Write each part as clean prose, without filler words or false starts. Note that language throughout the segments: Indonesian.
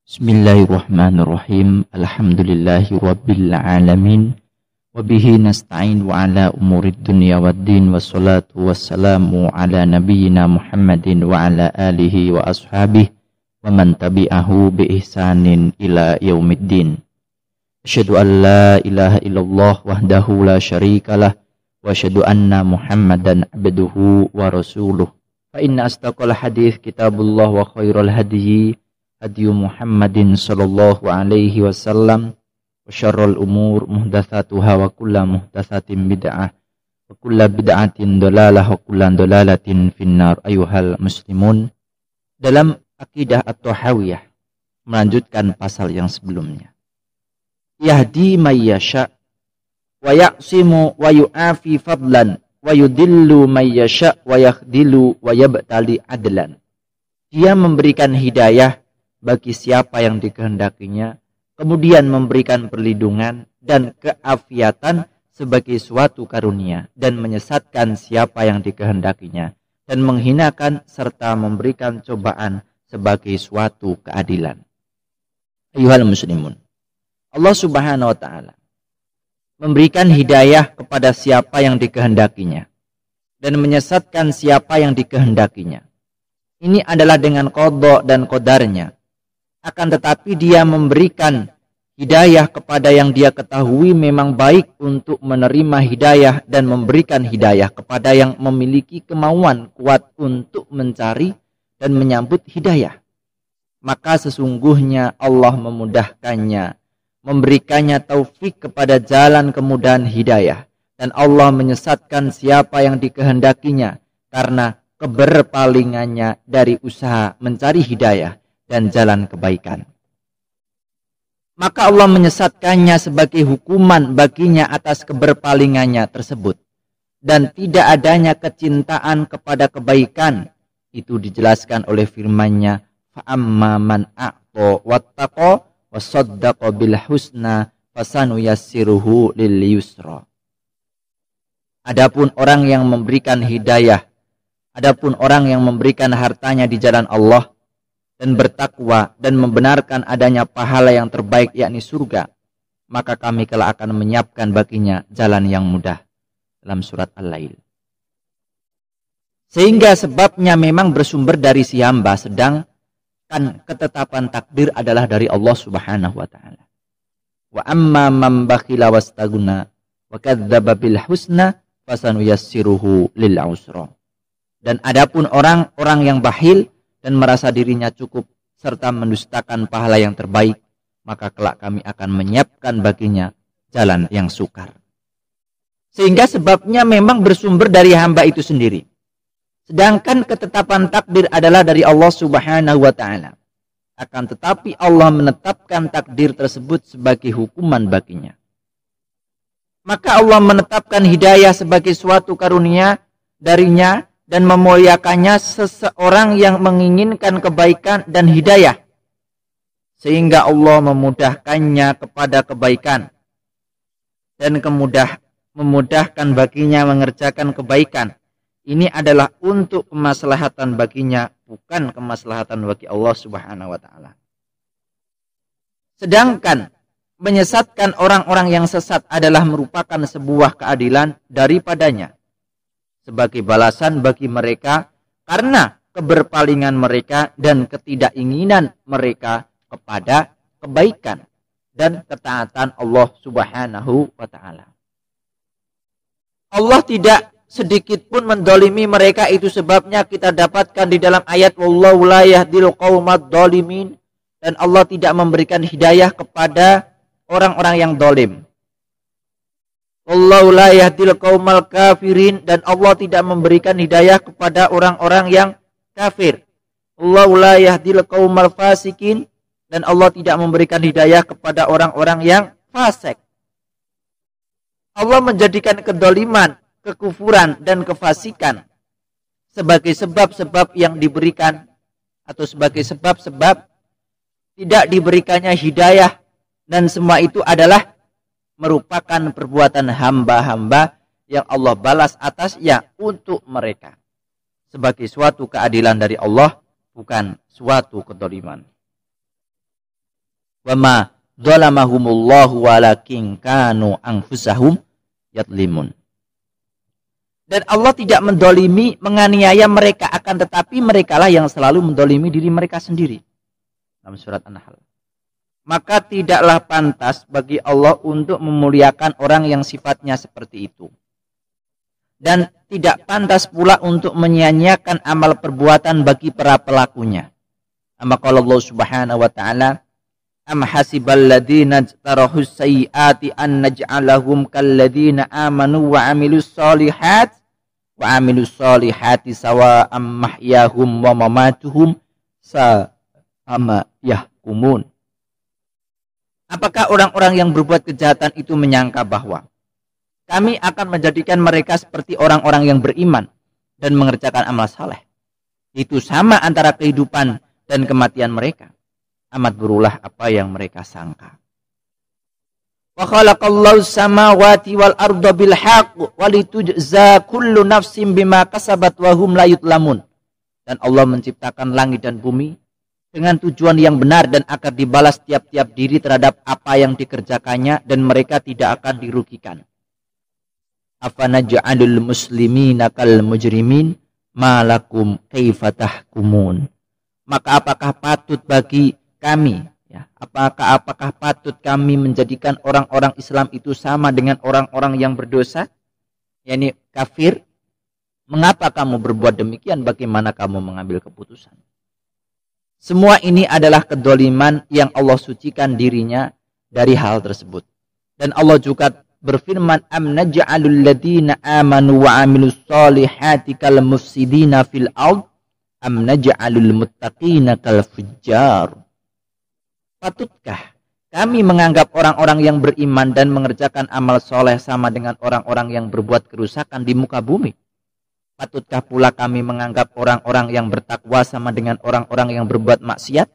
Bismillahirrahmanirrahim. Alhamdulillahi rabbil alamin. Wabihi nasta'in wa ala umurid dunya waddin. Wassalatu wassalamu ala nabiyyina Muhammadin wa ala alihi wa ashabihi wa man tabi'ahu bi ihsanin ila yaumiddin. Asyhadu an la ilaha illallah wahdahu la syarikalah wa asyhadu anna Muhammadan abduhu wa rasuluh. Fa inna astaqal hadits kitabullah wa khairal hadyi hadiyu Muhammadin sallallahu alaihi wasallam wa syarrul umur muhdatsatuha wa kullu muhdatsatin bid'ah wa kullu bid'atin dhalalah wa kullu dhalalatin finnar. Ayuhal muslimun, dalam akidah at-tahawiyah melanjutkan pasal yang sebelumnya. Yahdi may yasha wa yaqsimu wa yu'afi fadlan wa yudillu may yasha wa yakhdilu wa yabtali adlan. Dia memberikan hidayah bagi siapa yang dikehendakinya, kemudian memberikan perlindungan dan keafiatan sebagai suatu karunia, dan menyesatkan siapa yang dikehendakinya, dan menghinakan serta memberikan cobaan sebagai suatu keadilan. Ayuhal muslimun, Allah subhanahu wa ta'ala memberikan hidayah kepada siapa yang dikehendakinya, dan menyesatkan siapa yang dikehendakinya. Ini adalah dengan qadha dan qadarnya. Akan tetapi dia memberikan hidayah kepada yang dia ketahui memang baik untuk menerima hidayah, dan memberikan hidayah kepada yang memiliki kemauan kuat untuk mencari dan menyambut hidayah. Maka sesungguhnya Allah memudahkannya, memberikannya taufik kepada jalan kemudahan hidayah, dan Allah menyesatkan siapa yang dikehendakinya karena keberpalingannya dari usaha mencari hidayah dan jalan kebaikan. Maka Allah menyesatkannya sebagai hukuman baginya atas keberpalingannya tersebut, dan tidak adanya kecintaan kepada kebaikan. Itu dijelaskan oleh firman-Nya, fa'amma man a'ta wattaqa wasaddaqa bil husna fasanuyassiruhu lil yusra. Adapun orang yang memberikan hidayah, adapun orang yang memberikan hartanya di jalan Allah dan bertakwa dan membenarkan adanya pahala yang terbaik yakni surga, maka kami kelak akan menyiapkan baginya jalan yang mudah. Dalam surat Al-Lail. Sehingga sebabnya memang bersumber dari si hamba, sedangkan ketetapan takdir adalah dari Allah subhanahu wa ta'ala. Wa amma man bakhila wastaguna wa kadzdzaba bil husna fasanuyassiruhu lil usra. Dan adapun orang-orang yang bakhil dan merasa dirinya cukup serta mendustakan pahala yang terbaik, maka kelak kami akan menyiapkan baginya jalan yang sukar. Sehingga sebabnya memang bersumber dari hamba itu sendiri. Sedangkan ketetapan takdir adalah dari Allah subhanahu wa ta'ala. Akan tetapi Allah menetapkan takdir tersebut sebagai hukuman baginya. Maka Allah menetapkan hidayah sebagai suatu karunia darinya, dan memuliakannya seseorang yang menginginkan kebaikan dan hidayah, sehingga Allah memudahkannya kepada kebaikan dan memudahkan baginya mengerjakan kebaikan. Ini adalah untuk kemaslahatan baginya, bukan kemaslahatan bagi Allah subhanahu wa ta'ala. Sedangkan menyesatkan orang-orang yang sesat adalah merupakan sebuah keadilan daripadanya, sebagai balasan bagi mereka karena keberpalingan mereka dan ketidakinginan mereka kepada kebaikan dan ketaatan Allah subhanahu wa ta'ala. Allah tidak sedikit pun mendolimi mereka, itu sebabnya kita dapatkan di dalam ayat wallahu la yahdil qaumad dhalimin, dan Allah tidak memberikan hidayah kepada orang-orang yang dolim. Wallahu la yahdil qaumal kafirin, dan Allah tidak memberikan hidayah kepada orang-orang yang kafir. Wallahu la yahdil qaumal fasikin, dan Allah tidak memberikan hidayah kepada orang-orang yang fasik. Allah menjadikan kedoliman, kekufuran dan kefasikan sebagai sebab-sebab yang diberikan, atau sebagai sebab-sebab tidak diberikannya hidayah, dan semua itu adalah merupakan perbuatan hamba-hamba yang Allah balas atasnya untuk mereka sebagai suatu keadilan dari Allah, bukan suatu kedoliman. Wa ma zalamahumullahu walakin kanu anfusahum yadlimun. Dan Allah tidak mendolimi, menganiaya mereka, akan tetapi merekalah yang selalu mendolimi diri mereka sendiri. Dalam surat An-Nahl. Maka tidaklah pantas bagi Allah untuk memuliakan orang yang sifatnya seperti itu. Dan tidak pantas pula untuk menyia-nyiakan amal perbuatan bagi para pelakunya. Maka Allah Subhanahu wa taala, am hasibal ladzina tarahus sayyiati an naj'alahum kalladzina amanu wa amilus solihati sawa'am mahyahum wa mamatuhum sama yahkumun. Apakah orang-orang yang berbuat kejahatan itu menyangka bahwa kami akan menjadikan mereka seperti orang-orang yang beriman dan mengerjakan amal saleh? Itu sama antara kehidupan dan kematian mereka. Amat berulah apa yang mereka sangka. Wa khalaqallahu samawati wal arda bil haqq wa litujza kullu nafsin bima kasabat wa hum la yutlamun. Dan Allah menciptakan langit dan bumi dengan tujuan yang benar dan akan dibalas tiap-tiap diri terhadap apa yang dikerjakannya dan mereka tidak akan dirugikan. Afanaj'alul muslimina kal mujrimin ma lakum kaifa tahkumun. Maka apakah patut bagi kami, ya, apakah patut kami menjadikan orang-orang Islam itu sama dengan orang-orang yang berdosa, yakni kafir? Mengapa kamu berbuat demikian? Bagaimana kamu mengambil keputusan? Semua ini adalah kedoliman yang Allah sucikan dirinya dari hal tersebut. Dan Allah juga berfirman, am naj'alul ladzina amanu wa amilus solihati kal mufsidina fil ard am naj'alul muttaqina kal fujjar. Patutkah kami menganggap orang-orang yang beriman dan mengerjakan amal soleh sama dengan orang-orang yang berbuat kerusakan di muka bumi? Patutkah pula kami menganggap orang-orang yang bertakwa sama dengan orang-orang yang berbuat maksiat?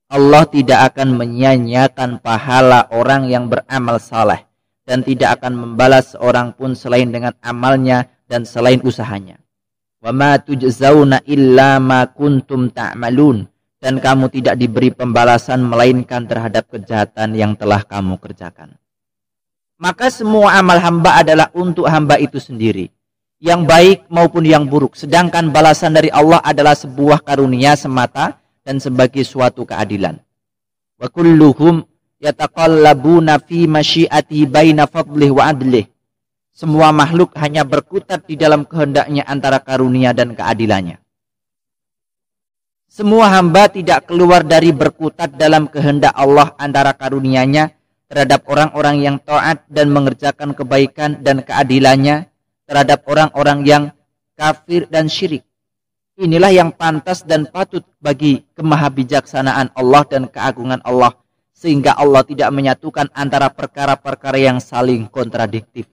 Allah tidak akan menyia-nyiakan pahala orang yang beramal saleh dan tidak akan membalas seorang pun selain dengan amalnya dan selain usahanya. Wa ma tujzauna illa ma kuntum ta'malun. Dan kamu tidak diberi pembalasan melainkan terhadap kejahatan yang telah kamu kerjakan. Maka semua amal hamba adalah untuk hamba itu sendiri, yang baik maupun yang buruk. Sedangkan balasan dari Allah adalah sebuah karunia semata dan sebagai suatu keadilan. Wa kulluhum yataqallabuna fi masyiati baina fadlih wa adlih. Semua makhluk hanya berkutat di dalam kehendaknya antara karunia dan keadilannya. Semua hamba tidak keluar dari berkutat dalam kehendak Allah antara karunia-Nya terhadap orang-orang yang taat dan mengerjakan kebaikan dan keadilannya terhadap orang-orang yang kafir dan syirik. Inilah yang pantas dan patut bagi kemahabijaksanaan Allah dan keagungan Allah, sehingga Allah tidak menyatukan antara perkara-perkara yang saling kontradiktif.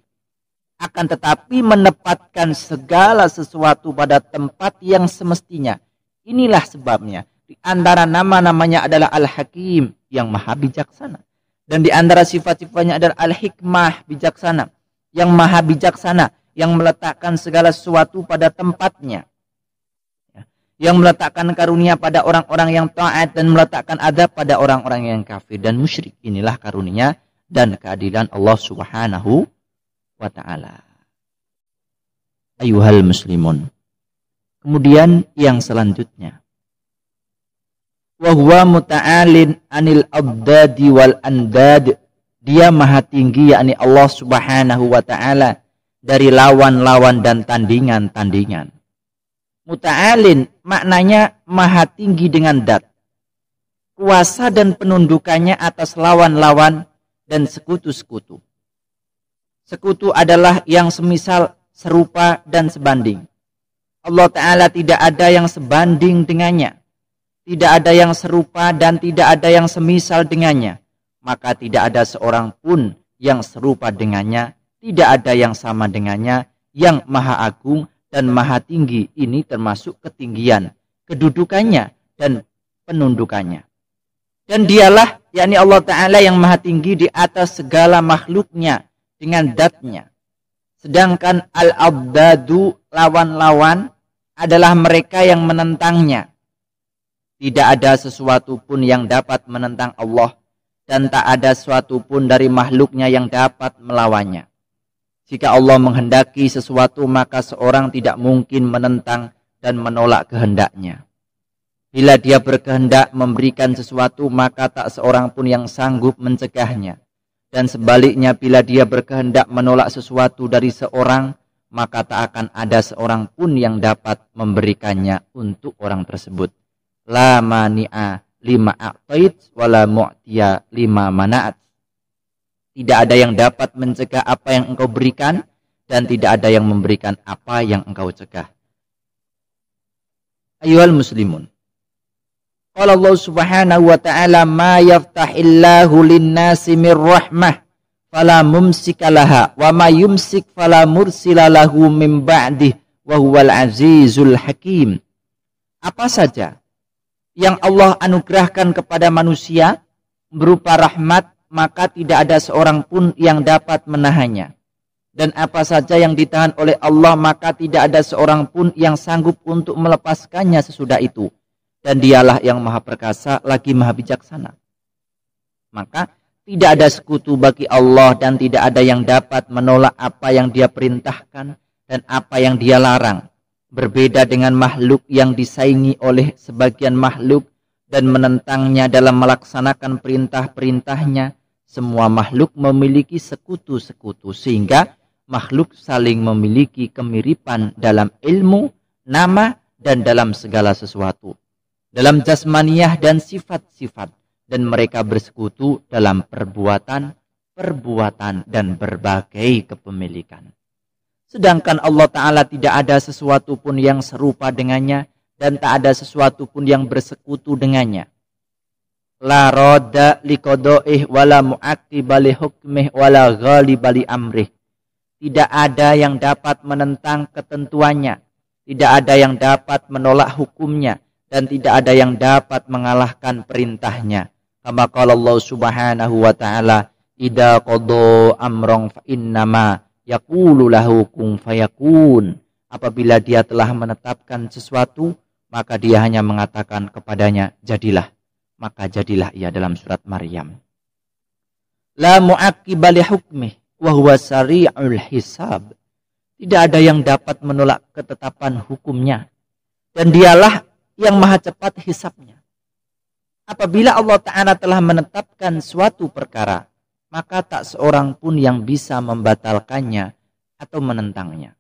Akan tetapi menempatkan segala sesuatu pada tempat yang semestinya. Inilah sebabnya di antara nama-namanya adalah Al-Hakim, yang maha bijaksana. Dan di antara sifat-sifatnya adalah Al-Hikmah, bijaksana, yang maha bijaksana, yang meletakkan segala sesuatu pada tempatnya, yang meletakkan karunia pada orang-orang yang taat dan meletakkan adab pada orang-orang yang kafir dan musyrik. Inilah karunia dan keadilan Allah Subhanahu wa ta'ala. Ayuhal muslimun. Kemudian yang selanjutnya, wa huwa muta'alin anil abdadi wal andad. Dia maha tinggi, yakni Allah Subhanahu wa ta'ala, dari lawan-lawan dan tandingan-tandingan. Muta'alin maknanya maha tinggi dengan dat. Kuasa dan penundukannya atas lawan-lawan dan sekutu-sekutu. Sekutu adalah yang semisal, serupa dan sebanding. Allah Ta'ala tidak ada yang sebanding dengannya. Tidak ada yang serupa dan tidak ada yang semisal dengannya. Maka tidak ada seorang pun yang serupa dengannya. Tidak ada yang sama dengannya. Yang maha agung dan maha tinggi ini termasuk ketinggian, kedudukannya dan penundukannya. Dan dialah, yakni Allah Ta'ala, yang maha tinggi di atas segala makhluknya dengan datnya. Sedangkan al-abdadu, lawan-lawan, adalah mereka yang menentangnya. Tidak ada sesuatu pun yang dapat menentang Allah, dan tak ada sesuatu pun dari makhluknya yang dapat melawannya. Jika Allah menghendaki sesuatu, maka seorang tidak mungkin menentang dan menolak kehendaknya. Bila Dia berkehendak memberikan sesuatu, maka tak seorang pun yang sanggup mencegahnya. Dan sebaliknya, bila Dia berkehendak menolak sesuatu dari seorang, maka tak akan ada seorang pun yang dapat memberikannya untuk orang tersebut. La mani'a lima a'tait wala mu'tiya lima mana'at. Tidak ada yang dapat mencegah apa yang engkau berikan, dan tidak ada yang memberikan apa yang engkau cegah. Ayyuhal muslimun. Qala Allah subhanahu wa ta'ala, ma yaftahillahu linnasi mir rahmah fala mumsika laha wa ma yumsik fala mursila lahu min ba'dih wa huwal azizul hakim. Apa saja yang Allah anugerahkan kepada manusia berupa rahmat, maka tidak ada seorang pun yang dapat menahannya. Dan apa saja yang ditahan oleh Allah, maka tidak ada seorang pun yang sanggup untuk melepaskannya sesudah itu. Dan Dialah yang maha perkasa lagi maha bijaksana. Maka tidak ada sekutu bagi Allah, dan tidak ada yang dapat menolak apa yang Dia perintahkan dan apa yang Dia larang. Berbeda dengan makhluk yang disaingi oleh sebagian makhluk dan menentangnya dalam melaksanakan perintah-perintahnya, semua makhluk memiliki sekutu-sekutu, sehingga makhluk saling memiliki kemiripan dalam ilmu, nama, dan dalam segala sesuatu. Dalam jasmaniyah dan sifat-sifat, dan mereka bersekutu dalam perbuatan, dan berbagai kepemilikan. Sedangkan Allah Ta'ala tidak ada sesuatu pun yang serupa dengannya, dan tak ada sesuatu pun yang bersekutu dengannya. La radda liqada'ih wala mu'aqqiba li hukmih wala ghaliba li amrih. Tidak ada yang dapat menentang ketentuannya, tidak ada yang dapat menolak hukumnya, dan tidak ada yang dapat mengalahkan perintahnya. Kama qala Allah subhanahu wa ta'ala, idza qada amran fa innama yaqulu lahu kun fayakun. Apabila Dia telah menetapkan sesuatu, maka Dia hanya mengatakan kepadanya, jadilah, maka jadilah ia, dalam surat Maryam. La mu'aqqiba li hukmih wa huwa sari'ul hisab. Tidak ada yang dapat menolak ketetapan hukumnya, dan Dialah yang maha cepat hisabnya. Apabila Allah Ta'ala telah menetapkan suatu perkara, maka tak seorang pun yang bisa membatalkannya atau menentangnya.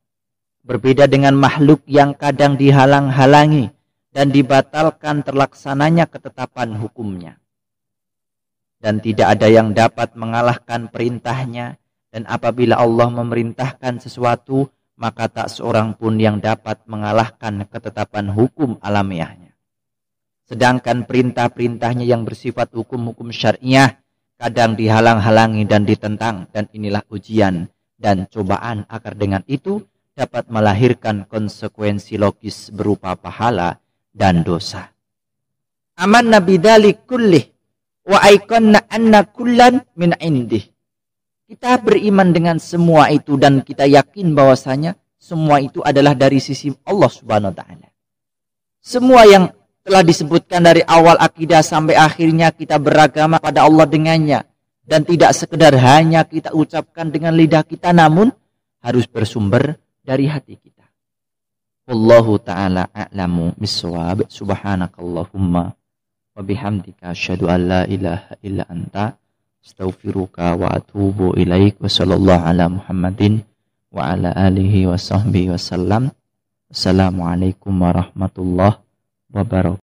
Berbeda dengan makhluk yang kadang dihalang-halangi dan dibatalkan terlaksananya ketetapan hukumnya. Dan tidak ada yang dapat mengalahkan perintahnya, dan apabila Allah memerintahkan sesuatu, maka tak seorang pun yang dapat mengalahkan ketetapan hukum alamiahnya. Sedangkan perintah-perintahnya yang bersifat hukum-hukum syariah kadang dihalang-halangi dan ditentang, dan inilah ujian dan cobaan agar dengan itu dapat melahirkan konsekuensi logis berupa pahala dan dosa. Amanna bidzalik kullih wa aiqanna anna kullan min indih. Kita beriman dengan semua itu, dan kita yakin bahwasanya semua itu adalah dari sisi Allah Subhanahu wa taala. Semua yang telah disebutkan dari awal akidah sampai akhirnya kita beragama pada Allah dengannya, dan tidak sekedar hanya kita ucapkan dengan lidah kita, namun harus bersumber dari hati kita. Wallahu ta'ala a'lamu bissawab. Subhanakallahumma wa bihamdika asyhadu an la ilaha illa anta astaghfiruka wa atubu ilaik. Wa sallallahu ala Muhammadin wa ala alihi wa sahbihi wa sallam. Assalamualaikum warahmatullahi wabarakatuh.